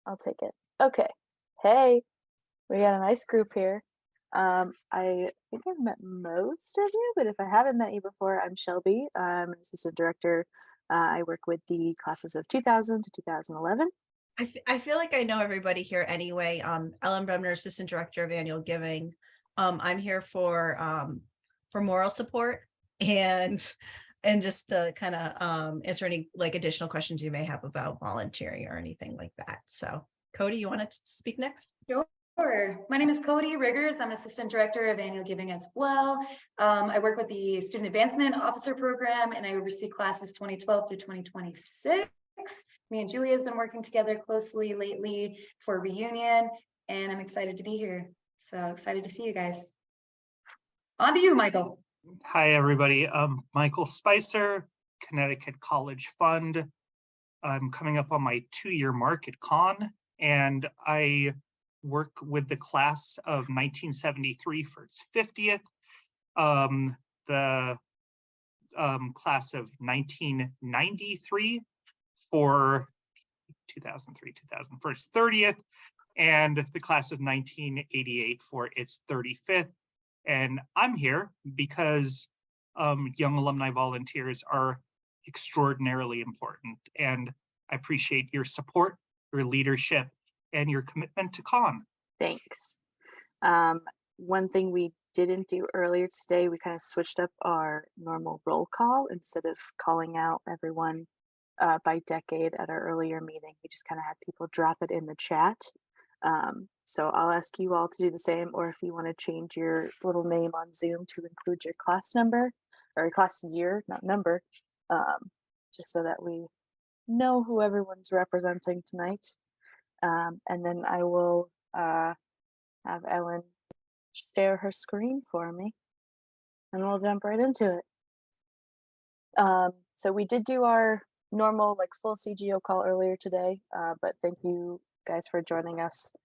I'll take it. Okay. Hey, we got a nice group here. I think I've met most of you, but if I haven't met you before, I'm Shelby. I'm an assistant director. I work with the classes of 2000 to 2011. I feel like I know everybody here anyway. Ellen Bremner, Assistant Director of Annual Giving. I'm here for moral support and just to kind of answer any like additional questions you may have about volunteering or anything like that. So Cody, you want to speak next? Sure. My name is Cody Riggers. I'm Assistant Director of Annual Giving as well. I work with the Student Advancement Officer Program and I oversee classes 2012 through 2026. Me and Julia has been working together closely lately for a reunion and I'm excited to be here. So excited to see you guys. On to you, Michael. Hi, everybody. Michael Spicer, Connecticut College Fund. I'm coming up on my 2-year mark at Con, and I work with the class of 1973 for its 50th, the class of 1993 for 2003, 2000 for its 30th, and the class of 1988 for its 35th. And I'm here because young alumni volunteers are extraordinarily important. And I appreciate your support, your leadership, and your commitment to Con. Thanks. One thing we didn't do earlier today, we kind of switched up our normal roll call. Instead of calling out everyone by decade at our earlier meeting, we just kind of had people drop it in the chat. So I'll ask you all to do the same, or if you want to change your little name on Zoom to include your class number or class year, not number, just so that we know who everyone's representing tonight. And then I will have Ellen share her screen for me and we'll jump right into it. So we did do our normal like full CGO call earlier today, but thank you guys for joining us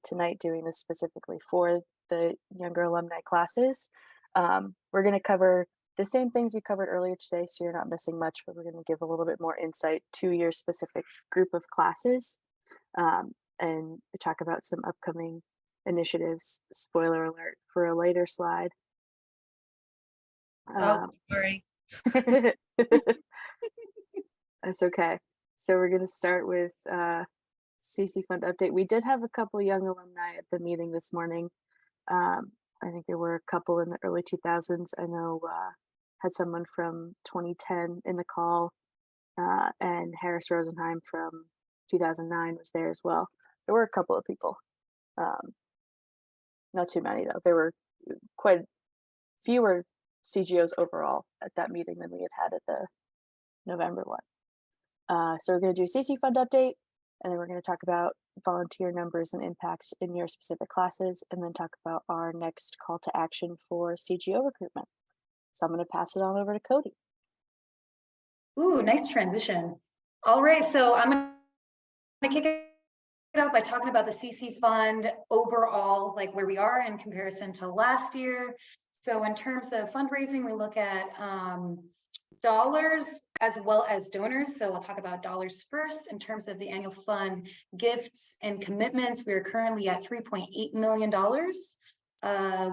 tonight, doing this specifically for the younger alumni classes. We're going to cover the same things we covered earlier today, so you're not missing much, but we're going to give a little bit more insight to your specific group of classes and talk about some upcoming initiatives. Spoiler alert for a later slide. Sorry. That's okay. So we're going to start with CC Fund update. We did have a couple young alumni at the meeting this morning. I think there were a couple in the early 2000s. I know had someone from 2010 in the call, and Harris Rosenheim from 2009 was there as well. There were a couple of people. Not too many though. There were quite fewer CGOs overall at that meeting than we had at the November one. So we're going to do CC Fund update, and then we're going to talk about volunteer numbers and impact in your specific classes, and then talk about our next call to action for CGO recruitment. So I'm going to pass it on over to Cody. Ooh, nice transition. All right, so I'm going to kick it out by talking about the CC Fund overall, like where we are in comparison to last year. So in terms of fundraising, we look at dollars as well as donors. So I'll talk about dollars first. In terms of the annual fund gifts and commitments, we are currently at $3.8 million.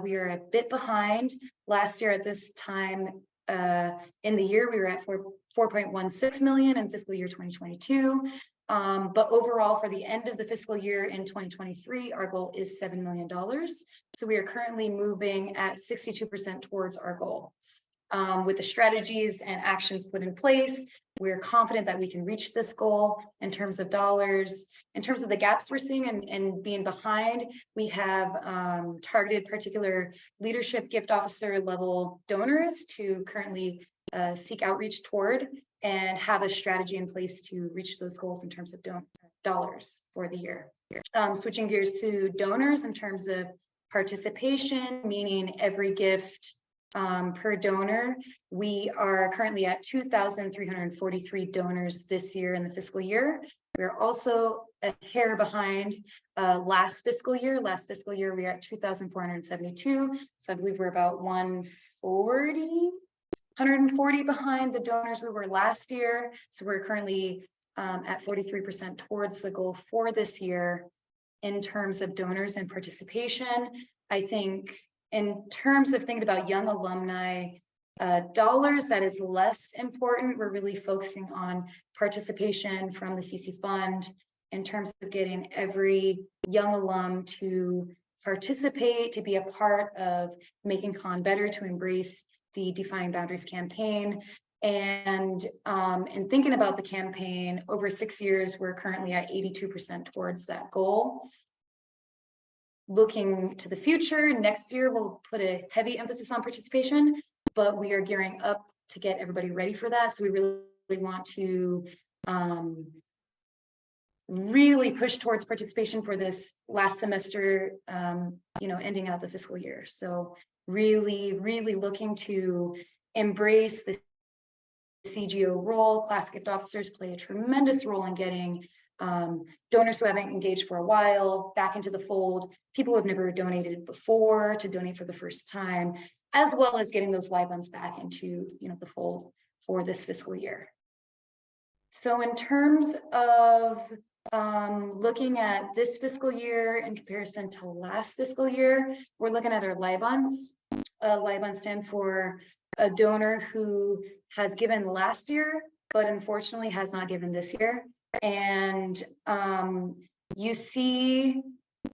We are a bit behind. Last year at this time in the year, we were at 4.16 million in fiscal year 2022. But overall, for the end of the fiscal year in 2023, our goal is $7 million. So we are currently moving at 62% towards our goal. With the strategies and actions put in place, we're confident that we can reach this goal in terms of dollars. In terms of the gaps we're seeing and being behind, we have targeted particular leadership gift officer level donors to currently seek outreach toward and have a strategy in place to reach those goals in terms of dollars for the year. Switching gears to donors in terms of participation, meaning every gift per donor, we are currently at 2,343 donors this year in the fiscal year. We're also a hair behind last fiscal year. Last fiscal year, we are at 2,472. So I believe we're about 140 behind the donors we were last year. So we're currently at 43% towards the goal for this year. In terms of donors and participation, I think in terms of thinking about young alumni dollars, that is less important. We're really focusing on participation from the CC Fund in terms of getting every young alum to participate, to be a part of making Con better, to embrace the Defining Boundaries campaign. And in thinking about the campaign over 6 years, we're currently at 82% towards that goal. Looking to the future, next year we'll put a heavy emphasis on participation, but we are gearing up to get everybody ready for that. So we really want to really push towards participation for this last semester, ending out the fiscal year. So really looking to embrace the CGO role. Class gift officers play a tremendous role in getting donors who haven't engaged for a while back into the fold, people who have never donated before to donate for the first time, as well as getting those live ones back into the fold for this fiscal year. So in terms of looking at this fiscal year in comparison to last fiscal year, we're looking at our LIBONs. LIBONs stand for a donor who has given last year, but unfortunately has not given this year. And you see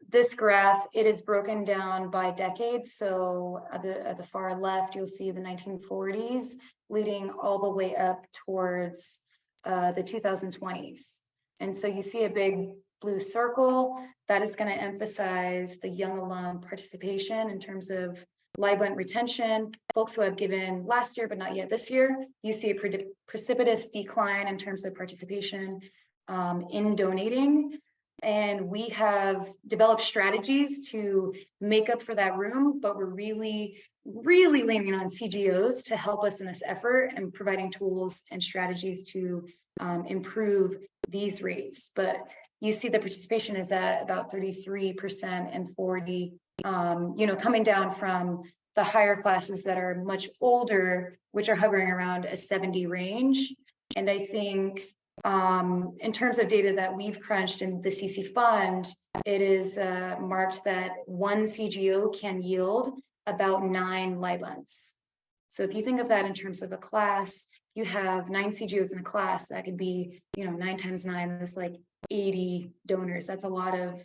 this graph, it is broken down by decades. So at the far left, you'll see the 1940s leading all the way up towards the 2020s. And so you see a big blue circle that is going to emphasize the young alum participation in terms of LIBON retention, folks who have given last year but not yet this year. You see a precipitous decline in terms of participation in donating. And we have developed strategies to make up for that room, but we're really leaning on CGOs to help us in this effort and providing tools and strategies to improve these rates. But you see the participation is at about 33% and 40%, coming down from the higher classes that are much older, which are hovering around a 70 range. And I think in terms of data that we've crunched in the CC Fund, it is marked that one CGO can yield about 9 LIBONs. So if you think of that in terms of a class, you have 9 CGOs in a class, that could be, 9 times 9, that's like 80 donors. That's a lot of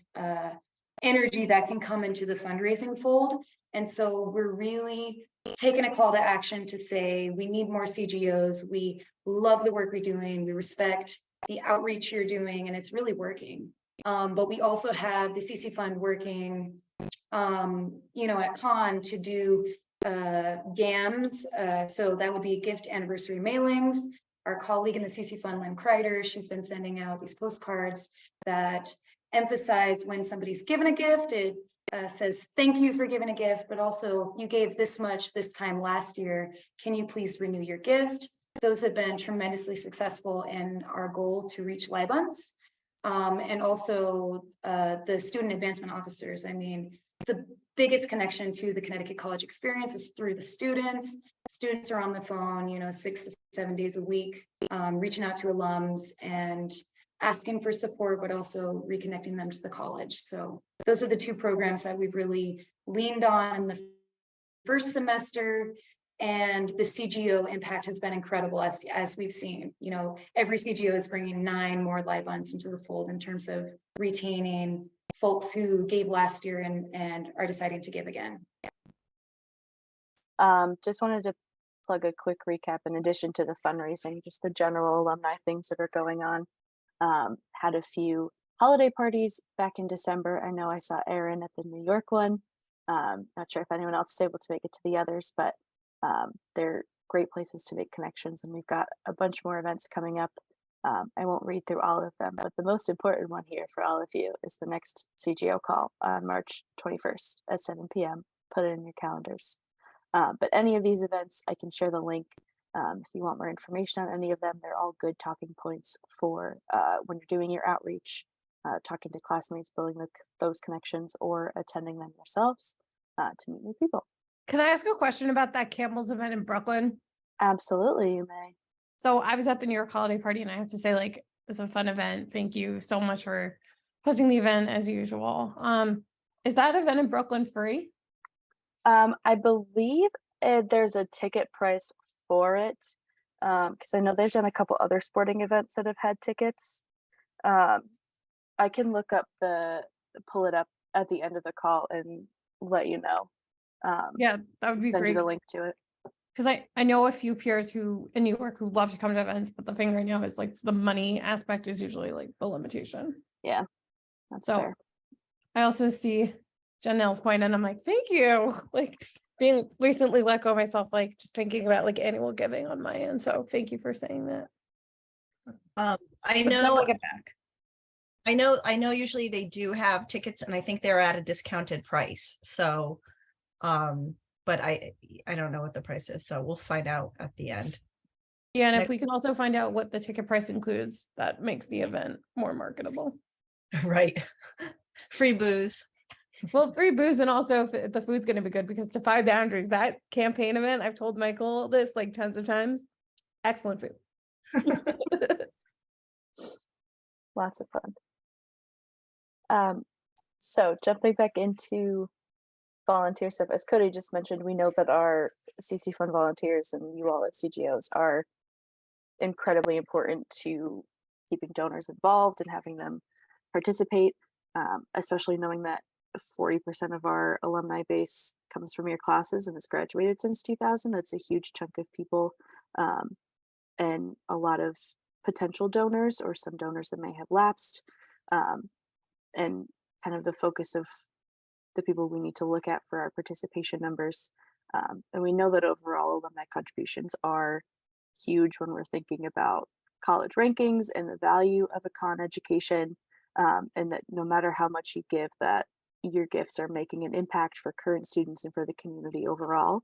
energy that can come into the fundraising fold. And so we're really taking a call to action to say, we need more CGOs. We love the work we're doing. We respect the outreach you're doing, and it's really working. But we also have the CC Fund working, at Con to do GAMs. So that would be gift anniversary mailings. Our colleague in the CC Fund, Lynn Kreider, she's been sending out these postcards that emphasize when somebody's given a gift, it says, thank you for giving a gift, but also you gave this much this time last year. Can you please renew your gift? Those have been tremendously successful in our goal to reach LIBONs. And also the student advancement officers. I mean, the biggest connection to the Connecticut college experience is through the students. Students are on the phone, 6 to 7 days a week, reaching out to alums and asking for support, but also reconnecting them to the college. So those are the 2 programs that we've really leaned on in the first semester. And the CGO impact has been incredible, as we've seen. Every CGO is bringing 9 more LIBONs into the fold in terms of retaining folks who gave last year and are deciding to give again. Just wanted to plug a quick recap in addition to the fundraising, just the general alumni things that are going on. Had a few holiday parties back in December. I know I saw Erin at the New York one. Not sure if anyone else is able to make it to the others, but they're great places to make connections, and we've got a bunch more events coming up. I won't read through all of them, but the most important one here for all of you is the next CGO call on March 21st at 7 p.m. Put it in your calendars. But any of these events, I can share the link. If you want more information on any of them, they're all good talking points for when you're doing your outreach, talking to classmates, building those connections, or attending them yourselves to meet new people. Can I ask a question about that Campbell's event in Brooklyn? Absolutely, you may. So I was at the New York holiday party, and I have to say, was a fun event. Thank you so much for hosting the event as usual. Is that event in Brooklyn free? I believe there's a ticket price for it, because I know there's done a couple other sporting events that have had tickets. Um, I can pull it up at the end of the call and let you know. Yeah, that would be Send you great. the link to it. Because I know a few peers who in New York who love to come to events, but the thing right now is like the money aspect is usually like the limitation. Yeah, that's So fair. I also see Janelle's point, and I'm like, thank you. Like being recently let go myself, like just thinking about like annual giving on my end. So thank you for saying that. I But know, definitely get back. I know usually they do have tickets and I think they're at a discounted price. So, but I don't know what the price is. So we'll find out at the end. Yeah, and if Next- we can also find out what the ticket price includes, that makes the event more marketable. Right. Free booze. Well, free booze, and also if the food's going to be good, because Defy Boundaries, that campaign event, I've told Michael this like tons of times. Excellent food. Lots of fun. So jumping back into volunteer stuff, as Cody just mentioned, we know that our CC Fund volunteers and you all at CGOs are incredibly important to keeping donors involved and having them participate, especially knowing that 40% of our alumni base comes from your classes and has graduated since 2000. That's a huge chunk of people, and a lot of potential donors or some donors that may have lapsed, and kind of the focus of the people we need to look at for our participation numbers. And we know that overall alumni contributions are huge when we're thinking about college rankings and the value of a con education, and that no matter how much you give, that your gifts are making an impact for current students and for the community overall.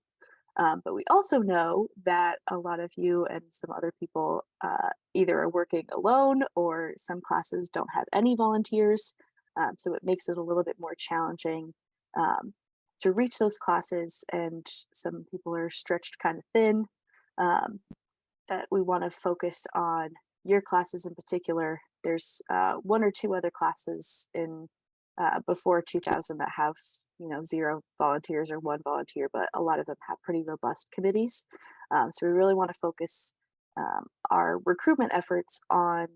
But we also know that a lot of you and some other people either are working alone or some classes don't have any volunteers. So it makes it a little bit more challenging to reach those classes, and some people are stretched kind of thin. That we want to focus on your classes in particular. There's one or two other classes in before 2000 that have 0 volunteers or 1 volunteer, but a lot of them have pretty robust committees. So we really want to focus our recruitment efforts on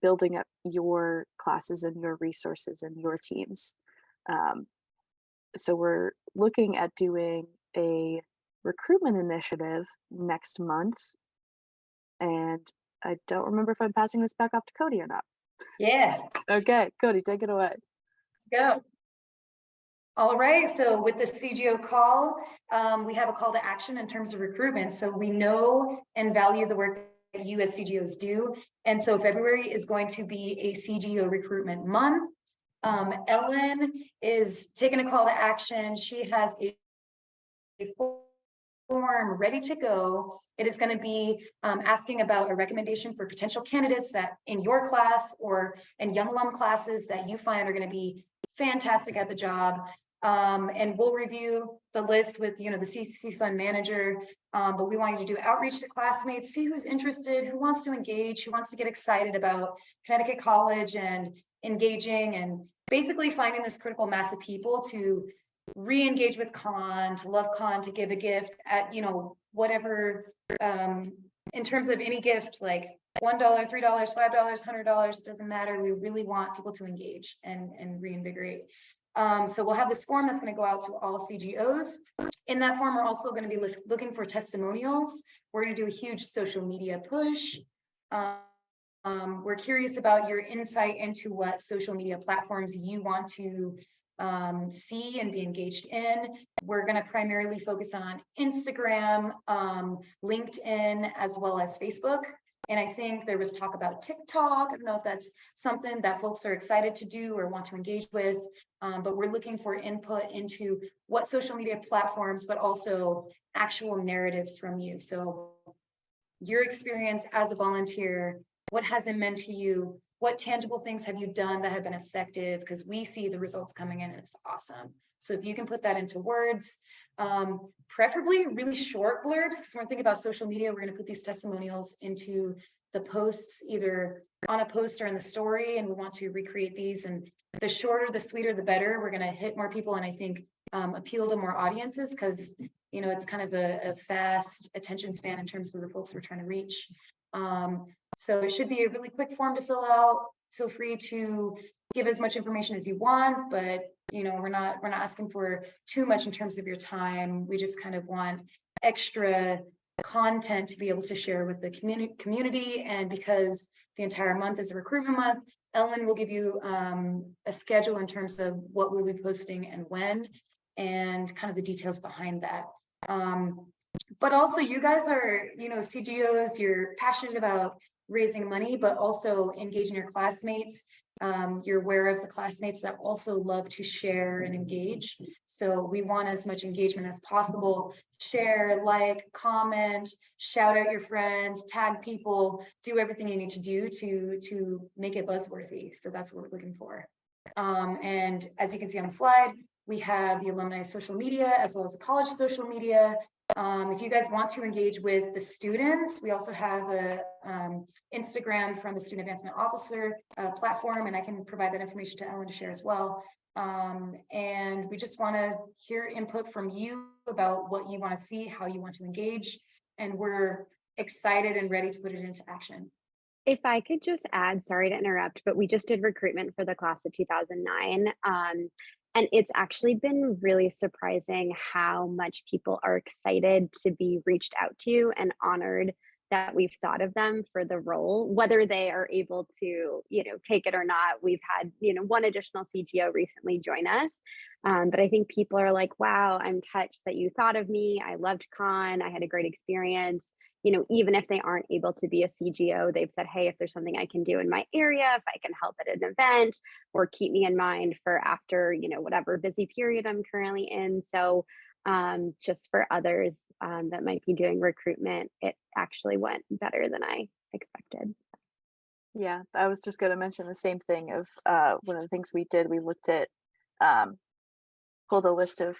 building up your classes and your resources and your teams. So we're looking at doing a recruitment initiative next month, and I don't remember if I'm passing this back off to Cody or not. Yeah, Okay, Cody, take it away. let's go. All right, so with the CGO call, we have a call to action in terms of recruitment. So we know and value the work that you as CGOs do. And so February is going to be a CGO recruitment month. Ellen is taking a call to action. She has a form ready to go. It is going to be asking about a recommendation for potential candidates that in your class or in young alum classes that you find are going to be fantastic at the job. And we'll review the list with the CC Fund manager, but we want you to do outreach to classmates, see who's interested, who wants to engage, who wants to get excited about Connecticut College and engaging, and basically finding this critical mass of people to re-engage with con, to love con, to give a gift at whatever, in terms of any gift, like $1, $3, $5, $100, doesn't matter. We really want people to engage and reinvigorate. So we'll have this form that's going to go out to all CGOs. In that form, we're also going to be looking for testimonials. We're going to do a huge social media push. We're curious about your insight into what social media platforms you want to see and be engaged in. We're going to primarily focus on Instagram, LinkedIn, as well as Facebook. And I think there was talk about TikTok. I don't know if that's something that folks are excited to do or want to engage with, but we're looking for input into what social media platforms, but also actual narratives from you. So your experience as a volunteer, what has it meant to you? What tangible things have you done that have been effective? Because we see the results coming in, and it's awesome. So if you can put that into words, preferably really short blurbs, because when we're thinking about social media, we're going to put these testimonials into the posts either on a post or in the story, and we want to recreate these. And the shorter, the sweeter, the better. We're going to hit more people, and I think appeal to more audiences, because you know it's kind of a fast attention span in terms of the folks we're trying to reach. So it should be a really quick form to fill out. Feel free to give as much information as you want, but you know we're not asking for too much in terms of your time. We just kind of want extra content to be able to share with the community. And because the entire month is a recruitment month, Ellen will give you a schedule in terms of what we'll be posting and when, and kind of the details behind that. But also, you guys are, you know, CGOs, you're passionate about raising money, but also engaging your classmates. You're aware of the classmates that also love to share and engage. So we want as much engagement as possible. Share, like, comment, shout out your friends, tag people, do everything you need to do to make it buzzworthy. So that's what we're looking for. And as you can see on the slide, we have the alumni social media as well as the college social media. If you guys want to engage with the students, we also have a Instagram from the Student Advancement Officer platform, and I can provide that information to Ellen to share as well. And we just want to hear input from you about what you want to see, how you want to engage, and we're excited and ready to put it into action. If I could just add, sorry to interrupt, but we just did recruitment for the class of 2009. And it's actually been really surprising how much people are excited to be reached out to and honored that we've thought of them for the role, whether they are able to, you know, take it or not. We've had, you know, one additional CGO recently join us. But I think people are like, wow, I'm touched that you thought of me. I loved Con. I had a great experience. You know, even if they aren't able to be a CGO, they've said, hey, if there's something I can do in my area, if I can help at an event, or keep me in mind for after, you know, whatever busy period I'm currently in. So just for others that might be doing recruitment, it actually went better than I expected. Yeah, I was just going to mention the same thing of one of the things we did, we looked at, pulled a list of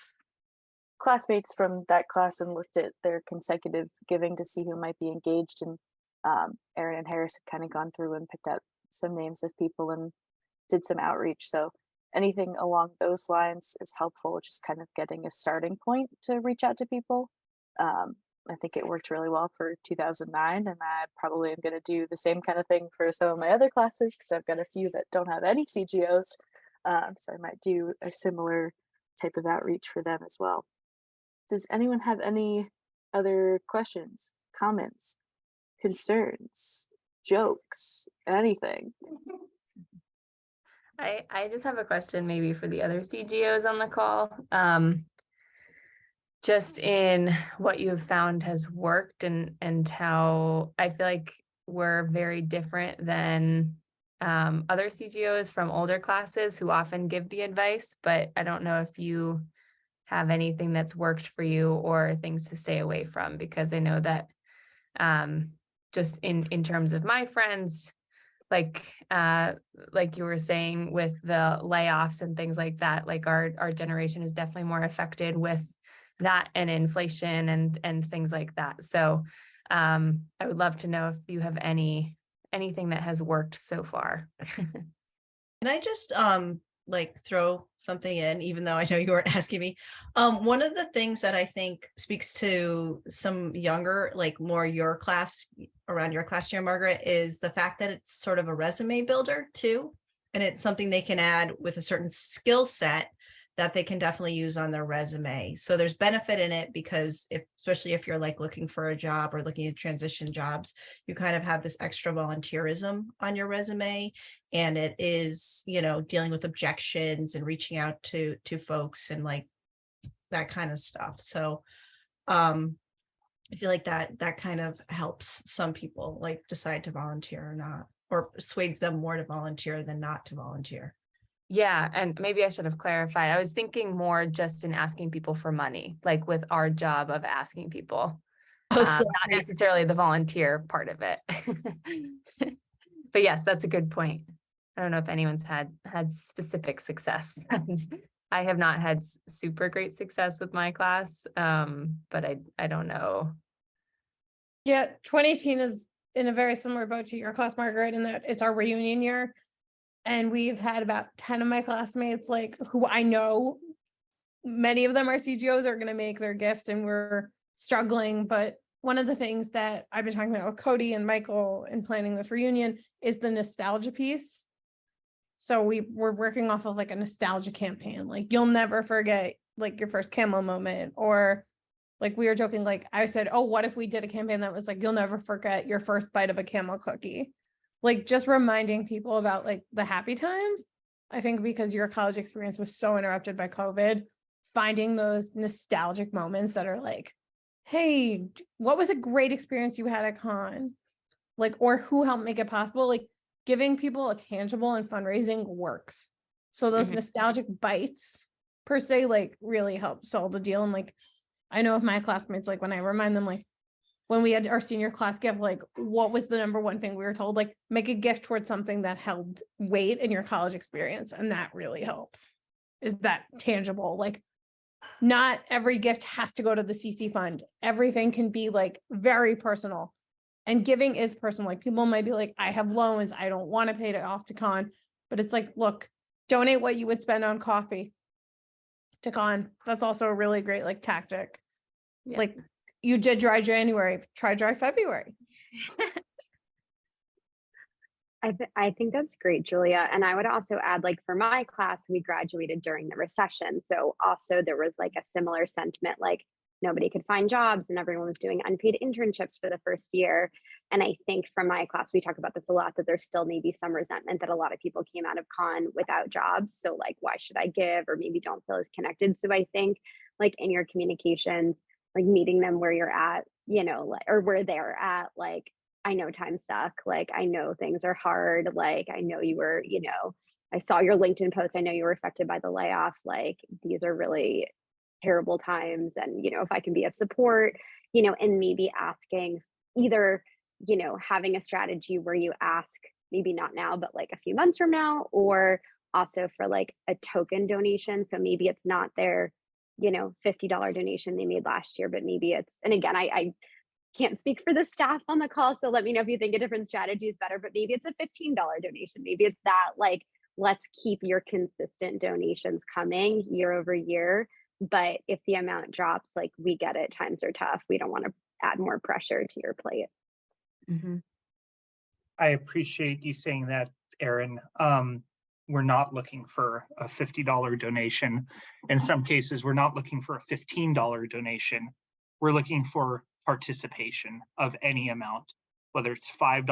classmates from that class and looked at their consecutive giving to see who might be engaged. And Erin and Harris had kind of gone through and picked out some names of people and did some outreach. So anything along those lines is helpful, just kind of getting a starting point to reach out to people. I think it worked really well for 2009, and I probably am going to do the same kind of thing for some of my other classes because I've got a few that don't have any CGOs. So I might do a similar type of outreach for them as well. Does anyone have any other questions, comments, concerns, jokes, anything? I just have a question maybe for the other CGOs on the call. Just in what you have found has worked and how I feel like we're very different than other CGOs from older classes who often give the advice, but I don't know if you have anything that's worked for you or things to stay away from, because I know that just in terms of my friends, like you were saying with the layoffs and things like that, like our generation is definitely more affected with that and inflation and things like that. So I would love to know if you have anything that has worked so far. Can I just like throw something in, even though I know you weren't asking me? One of the things that I think speaks to some younger, like more your class, around your class year, Margaret, is the fact that it's sort of a resume builder too. And it's something they can add with a certain skill set that they can definitely use on their resume. So there's benefit in it because especially if you're like looking for a job or looking at transition jobs, you kind of have this extra volunteerism on your resume. And it is, you know, dealing with objections and reaching out to folks and like that kind of stuff. So I feel like that kind of helps some people like decide to volunteer or not, or persuades them more to volunteer than not to volunteer. Yeah, and maybe I should have clarified. I was thinking more just in asking people for money, like with our job of asking people, not necessarily the volunteer part of it. But yes, that's a good point. I don't know if anyone's had specific success. I have not had super great success with my class, but I don't know. Yeah, 2018 is in a very similar boat to your class, Margaret, in that it's our reunion year. And we've had about 10 of my classmates, like, who I know, many of them are CGOs, are going to make their gifts, and we're struggling. But one of the things that I've been talking about with Cody and Michael in planning this reunion is the nostalgia piece. So we're working off of like a nostalgia campaign. Like, you'll never forget like your first camo moment, or like we were joking, like I said, oh, what if we did a campaign that was like, you'll never forget your first bite of a camo cookie? Like, just reminding people about like the happy times. I think because your college experience was so interrupted by COVID, finding those nostalgic moments that are like, hey, what was a great experience you had at con? Like, or who helped make it possible? Like, giving people a tangible and fundraising works. So those nostalgic bites per se, like, really help sell the deal. And like, I know with my classmates, like when I remind them, like when we had our senior class gift, like what was the number one thing we were told? Like, make a gift towards something that held weight in your college experience. And that really helps. Is that tangible? Like, not every gift has to go to the CC fund. Everything can be like very personal, and giving is personal. Like, people might be like, I have loans, I don't want to pay it off to con, but it's like, look, donate what you would spend on coffee to con. That's also a really great like tactic. Yeah. Like, you did dry January, try dry February. I think that's great, Julia. And I would also add, like, for my class, we graduated during the recession. So also there was like a similar sentiment, like nobody could find jobs and everyone was doing unpaid internships for the first year. And I think from my class, we talk about this a lot, that there's still maybe some resentment that a lot of people came out of con without jobs. So like, why should I give? Or maybe don't feel as connected. So I think like in your communications, like meeting them where you're at, you know, like, or where they're at, like, I know time suck. Like, I know things are hard. Like, I know you were, you know, I saw your LinkedIn post. I know you were affected by the layoff. Like, these are really terrible times. And, you know, if I can be of support, you know, and maybe asking either, you know, having a strategy where you ask, maybe not now, but like a few months from now, or also for like a token donation. So maybe it's not their, you know, $50 donation they made last year, but maybe it's, and again, I can't speak for the staff on the call, so let me know if you think a different strategy is better, but maybe it's a $15 donation. Maybe it's that, like, let's keep your consistent donations coming year over year. But if the amount drops, like, we get it, times are tough. We don't want to add more pressure to your plate. I appreciate you saying that, Erin. We're not looking for a $50 donation. In some cases, we're not looking for a $15 donation. We're looking for participation of any amount, whether it's $5,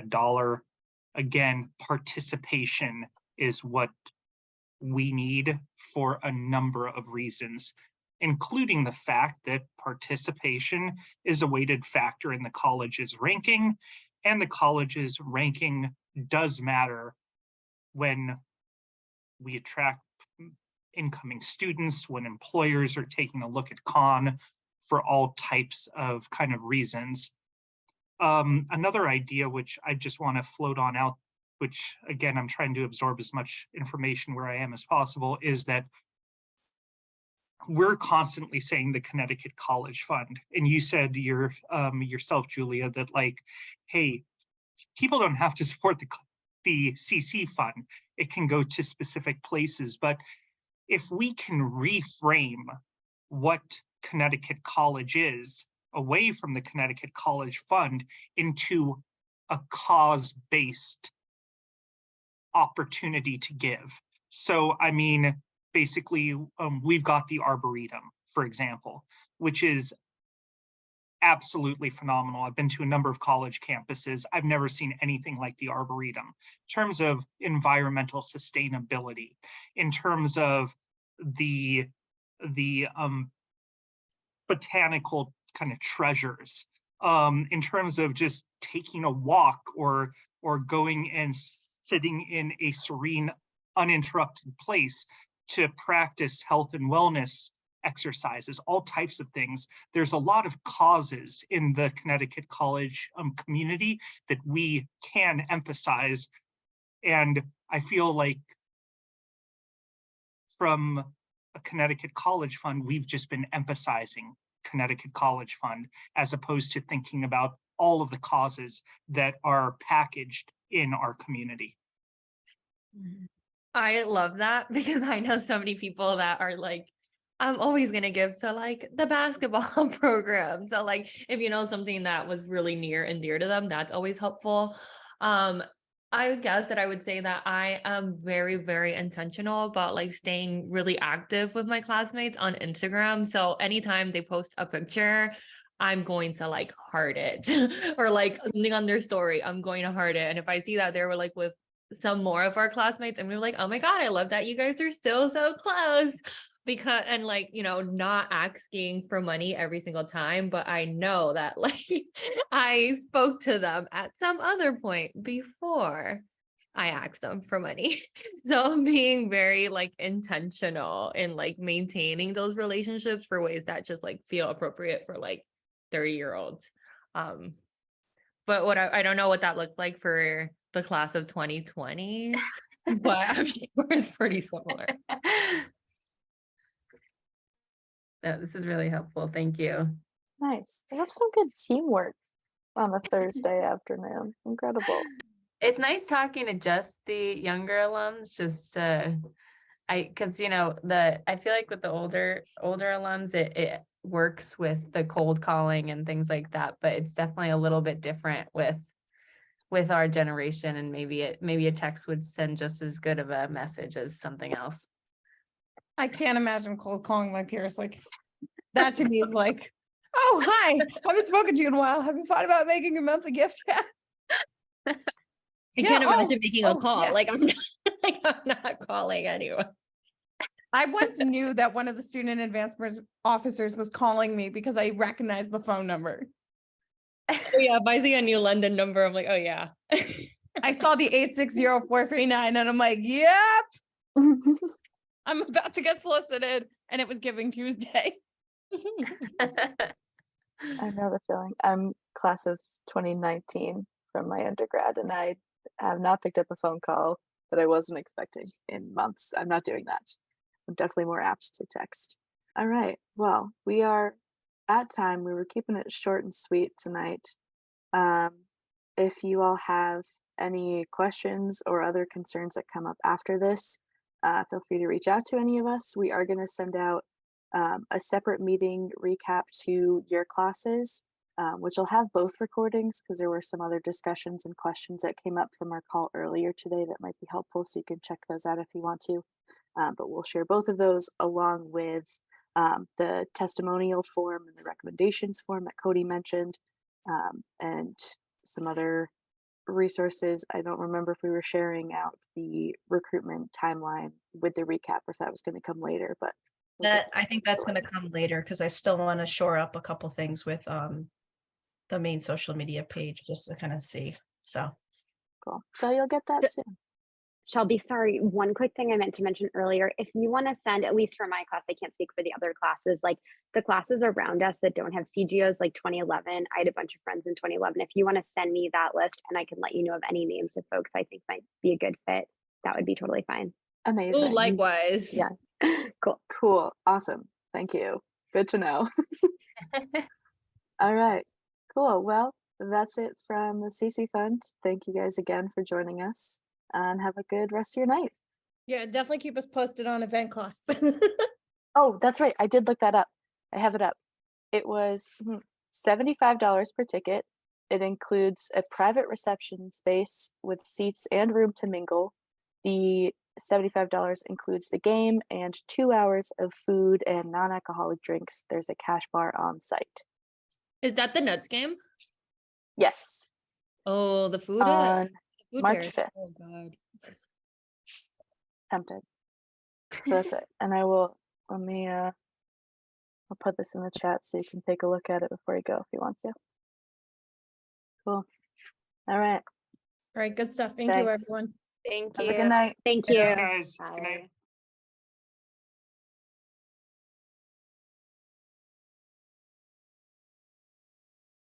$1. Again, participation is what we need for a number of reasons, including the fact that participation is a weighted factor in the college's ranking, and the college's ranking does matter when we attract incoming students, when employers are taking a look at con for all types of kind of reasons. Another idea which I just want to float on out, which again, I'm trying to absorb as much information where I am as possible, is that we're constantly saying the Connecticut College Fund. And you said yourself, Julia, that like, hey, people don't have to support the CC fund. It can go to specific places. But if we can reframe what Connecticut College is away from the Connecticut College Fund into a cause-based opportunity to give. So, I mean, basically, we've got the Arboretum, for example, which is absolutely phenomenal. I've been to a number of college campuses. I've never seen anything like the Arboretum in terms of environmental sustainability, in terms of the botanical kind of treasures, in terms of just taking a walk or going and sitting in a serene, uninterrupted place to practice health and wellness exercises, all types of things. There's a lot of causes in the Connecticut College community that we can emphasize. And I feel like from a Connecticut College Fund, we've just been emphasizing Connecticut College Fund as opposed to thinking about all of the causes that are packaged in our community. I love that because I know so many people that are like, I'm always going to give to like the basketball program. So like, if you know something that was really near and dear to them, that's always helpful. I guess that I would say that I am very, very intentional about like staying really active with my classmates on Instagram. So anytime they post a picture, I'm going to like heart it or like something on their story, I'm going to heart it. And if I see that they were like with some more of our classmates and we were like, oh my God, I love that you guys are still so close. Because, and like, you know, not asking for money every single time, but I know that like I spoke to them at some other point before I asked them for money. So being very like intentional in like maintaining those relationships for ways that just like feel appropriate for like 30-year-olds. But what I don't know what that looked like for the class of 2020, but I'm sure it's pretty similar. No, this is really helpful. Thank you. Nice. They have some good teamwork on a Thursday afternoon. Incredible. It's nice talking to just the younger alums, just because you know I feel like with the older alums it works with the cold calling and things like that, but it's definitely a little bit different with our generation, and maybe a text would send just as good of a message as something else. I can't imagine cold calling my peers. Like that to me is like, oh, hi, haven't spoken to you in a while. Have you thought about making your monthly gift yet? I can't imagine making a call. Yeah. Like I'm not calling anyone. I once knew that one of the student advancement officers was calling me because I recognized the phone number. Oh, yeah, if I see a New London number, I'm like, oh yeah. I saw the 860439 and I'm like, yep, I'm about to get solicited. And it was Giving Tuesday. I know the feeling. I'm class of 2019 from my undergrad, and I have not picked up a phone call that I wasn't expecting in months. I'm not doing that. I'm definitely more apt to text. All right. Well, we are at time. We were keeping it short and sweet tonight. If you all have any questions or other concerns that come up after this, feel free to reach out to any of us. We are going to send out a separate meeting recap to your classes, which will have both recordings because there were some other discussions and questions that came up from our call earlier today that might be helpful. So you can check those out if you want to. But we'll share both of those along with the testimonial form and the recommendations form that Cody mentioned, and some other resources. I don't remember if we were sharing out the recruitment timeline with the recap or if that was going to come later, but I think that's going to come later because I still want to shore up a couple things with the main social media page just to kind of see. So cool. So you'll get that soon. Shelby, sorry, one quick thing I meant to mention earlier. If you want to send, at least for my class, I can't speak for the other classes, like the classes around us that don't have CGOs like 2011, I had a bunch of friends in 2011. If you want to send me that list and I can let you know of any names of folks I think might be a good fit, that would be totally fine. Amazing. Ooh, likewise. Yeah. Cool. Awesome. Thank you. Good to know. All right. Cool. Well, that's it from the CC Fund. Thank you guys again for joining us, and have a good rest of your night. Yeah, definitely keep us posted on event costs. Oh, that's right. I did look that up. I have it up. It was $75 per ticket. It includes a private reception space with seats and room to mingle. The $75 includes the game and 2 hours of food and non-alcoholic drinks. There's a cash bar on site. Is that the Nuts game? Yes. Oh, the food. On Food March fair. 5th. Oh God. Tempted. So that's it. And I will, I'll put this in the chat so you can take a look at it before you go if you want to. Cool. All right. All right, good stuff. Thank you, Thanks. everyone. Thank Have you. a good night. Thank you. Thanks, guys. Good night. Bye.